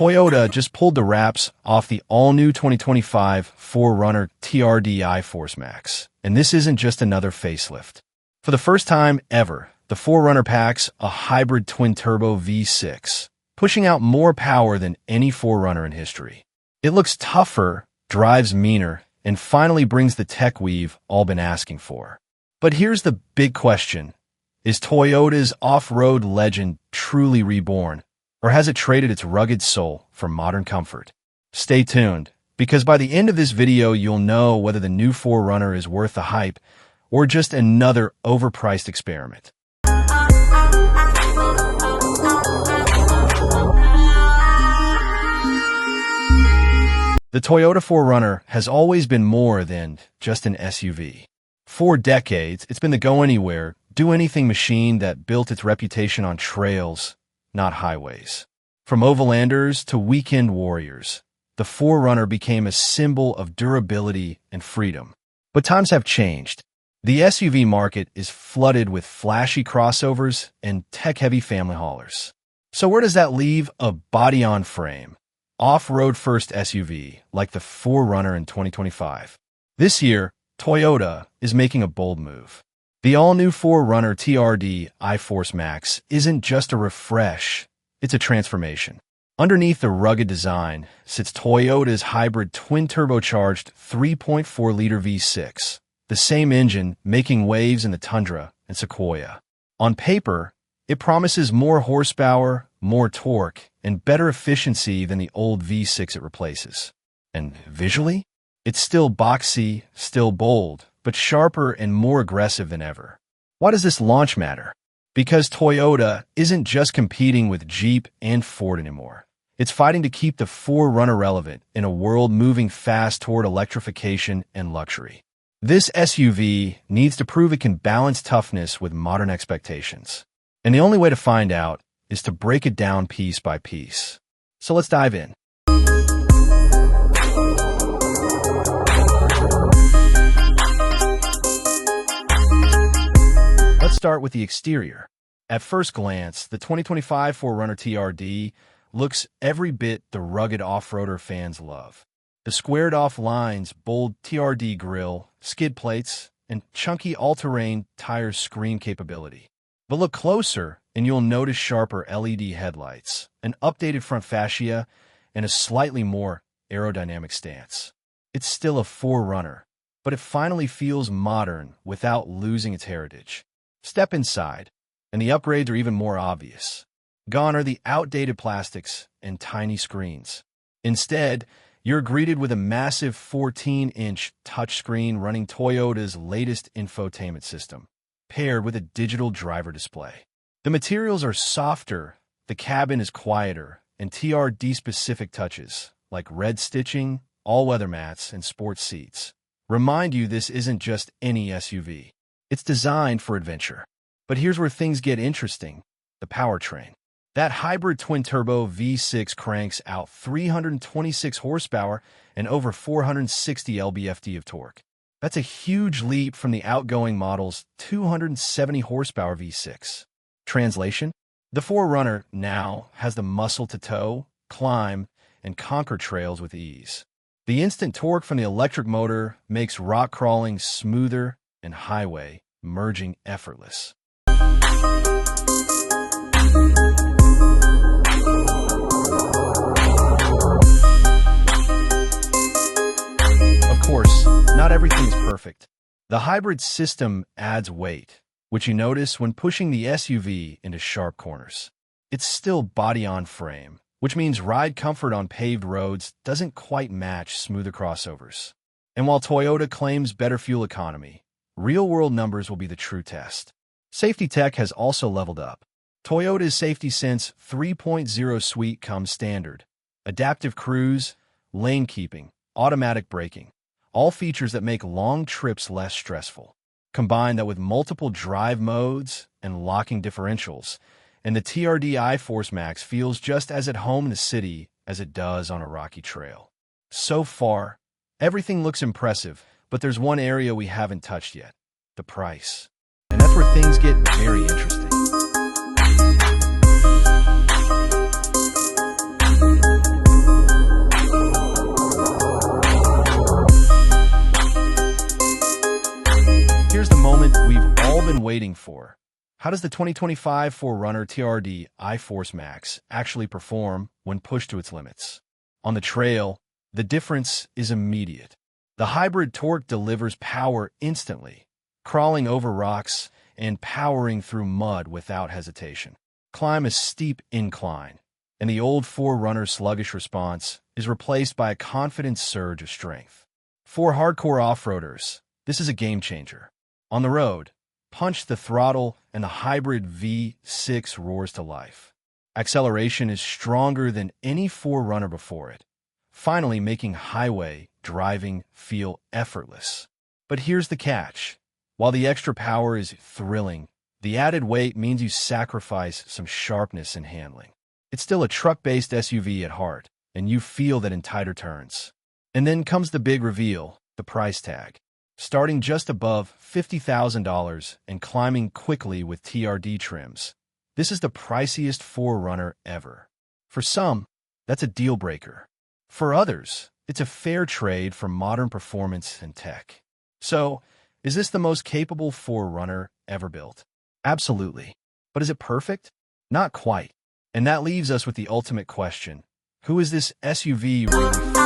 Toyota just pulled the wraps off the all-new 2025 4Runner TRD I-Force Max. And this isn't just another facelift. For the first time ever, the 4Runner packs a hybrid twin-turbo V6, pushing out more power than any 4Runner in history. It looks tougher, drives meaner, and finally brings the tech we've all been asking for. But here's the big question. Is Toyota's off-road legend truly reborn? Or has it traded its rugged soul for modern comfort? Stay tuned, because by the end of this video, you'll know whether the new 4Runner is worth the hype or just another overpriced experiment. The Toyota 4Runner has always been more than just an SUV. For decades, it's been the go-anywhere, do-anything machine that built its reputation on trails, not highways. From overlanders to weekend warriors, the 4Runner became a symbol of durability and freedom. But times have changed. The SUV market is flooded with flashy crossovers and tech-heavy family haulers. So where does that leave a body-on-frame, off-road-first SUV like the 4Runner in 2025? This year, Toyota is making a bold move. The all-new 4Runner TRD I-Force Max isn't just a refresh, it's a transformation. Underneath the rugged design sits Toyota's hybrid twin-turbocharged 3.4-liter V6, the same engine making waves in the Tundra and Sequoia. On paper, it promises more horsepower, more torque, and better efficiency than the old V6 it replaces. And visually, it's still boxy, still bold, but sharper and more aggressive than ever. Why does this launch matter? Because Toyota isn't just competing with Jeep and Ford anymore. It's fighting to keep the 4Runner relevant in a world moving fast toward electrification and luxury. This SUV needs to prove it can balance toughness with modern expectations. And the only way to find out is to break it down piece by piece. So let's dive in. Let's start with the exterior. At first glance, the 2025 4Runner TRD looks every bit the rugged off-roader fans love. The squared-off lines, bold TRD grille, skid plates, and chunky all-terrain tires scream capability. But look closer, and you'll notice sharper LED headlights, an updated front fascia, and a slightly more aerodynamic stance. It's still a 4Runner, but it finally feels modern without losing its heritage. Step inside, and the upgrades are even more obvious. Gone are the outdated plastics and tiny screens. Instead, you're greeted with a massive 14-inch touchscreen running Toyota's latest infotainment system, paired with a digital driver display. The materials are softer, the cabin is quieter, and TRD-specific touches, like red stitching, all-weather mats, and sports seats, remind you this isn't just any SUV. It's designed for adventure. But here's where things get interesting: the powertrain. That hybrid twin-turbo V6 cranks out 326 horsepower and over 460 lb-ft of torque. That's a huge leap from the outgoing model's 270 horsepower V6. Translation? The 4Runner now has the muscle to tow, climb, and conquer trails with ease. The instant torque from the electric motor makes rock crawling smoother and highway merging effortless. Of course, not everything's perfect. The hybrid system adds weight, which you notice when pushing the SUV into sharp corners. It's still body-on-frame, which means ride comfort on paved roads doesn't quite match smoother crossovers. And while Toyota claims better fuel economy, real-world numbers will be the true test. Safety tech has also leveled up. Toyota's Safety Sense 3.0 suite comes standard. Adaptive cruise, lane keeping, automatic braking, all features that make long trips less stressful. Combine that with multiple drive modes and locking differentials, and the TRD I-Force Max feels just as at home in the city as it does on a rocky trail. So far, everything looks impressive, but there's one area we haven't touched yet: the price. And that's where things get very interesting. Here's the moment we've all been waiting for. How does the 2025 4Runner TRD I-Force Max actually perform when pushed to its limits? On the trail, the difference is immediate. The hybrid torque delivers power instantly, crawling over rocks and powering through mud without hesitation. Climb a steep incline, and the old 4Runner's sluggish response is replaced by a confident surge of strength. For hardcore off-roaders, this is a game-changer. On the road, punch the throttle and the hybrid V6 roars to life. Acceleration is stronger than any 4Runner before it, finally making highway driving feel effortless. But here's the catch. While the extra power is thrilling, the added weight means you sacrifice some sharpness in handling. It's still a truck-based SUV at heart, and you feel that in tighter turns. And then comes the big reveal, the price tag. Starting just above $50,000 and climbing quickly with TRD trims, this is the priciest 4Runner ever. For some, that's a deal breaker. For others, it's a fair trade for modern performance and tech. So, is this the most capable 4Runner ever built? Absolutely. But is it perfect? Not quite. And that leaves us with the ultimate question. Who is this SUV really for?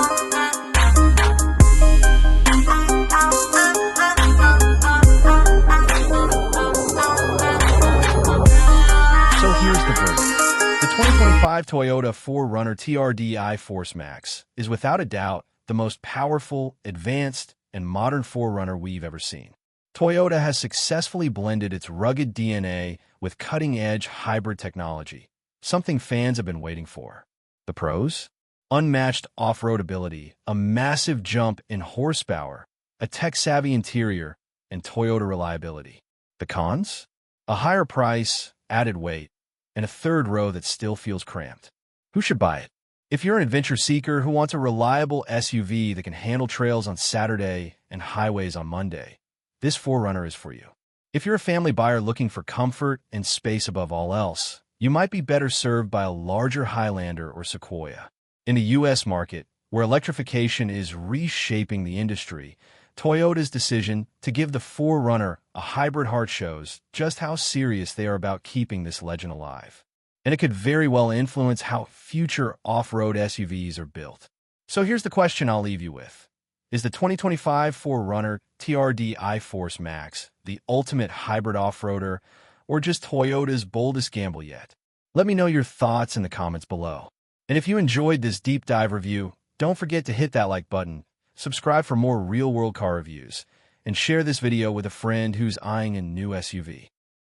So here's the verdict. The 2025 Toyota 4Runner TRD I-Force Max is without a doubt the most powerful, advanced, and modern 4Runner we've ever seen. Toyota has successfully blended its rugged DNA with cutting-edge hybrid technology, something fans have been waiting for. The pros? Unmatched off-road ability, a massive jump in horsepower, a tech-savvy interior, and Toyota reliability. The cons? A higher price, added weight, and a third row that still feels cramped. Who should buy it? If you're an adventure seeker who wants a reliable SUV that can handle trails on Saturday and highways on Monday, this 4Runner is for you. If you're a family buyer looking for comfort and space above all else, you might be better served by a larger Highlander or Sequoia. In the U.S. market, where electrification is reshaping the industry, Toyota's decision to give the 4Runner a hybrid heart shows just how serious they are about keeping this legend alive. And it could very well influence how future off-road SUVs are built. So here's the question I'll leave you with. Is the 2025 4Runner TRD I-Force Max the ultimate hybrid off-roader, or just Toyota's boldest gamble yet? Let me know your thoughts in the comments below. And if you enjoyed this deep dive review, don't forget to hit that like button, subscribe for more real-world car reviews, and share this video with a friend who's eyeing a new SUV.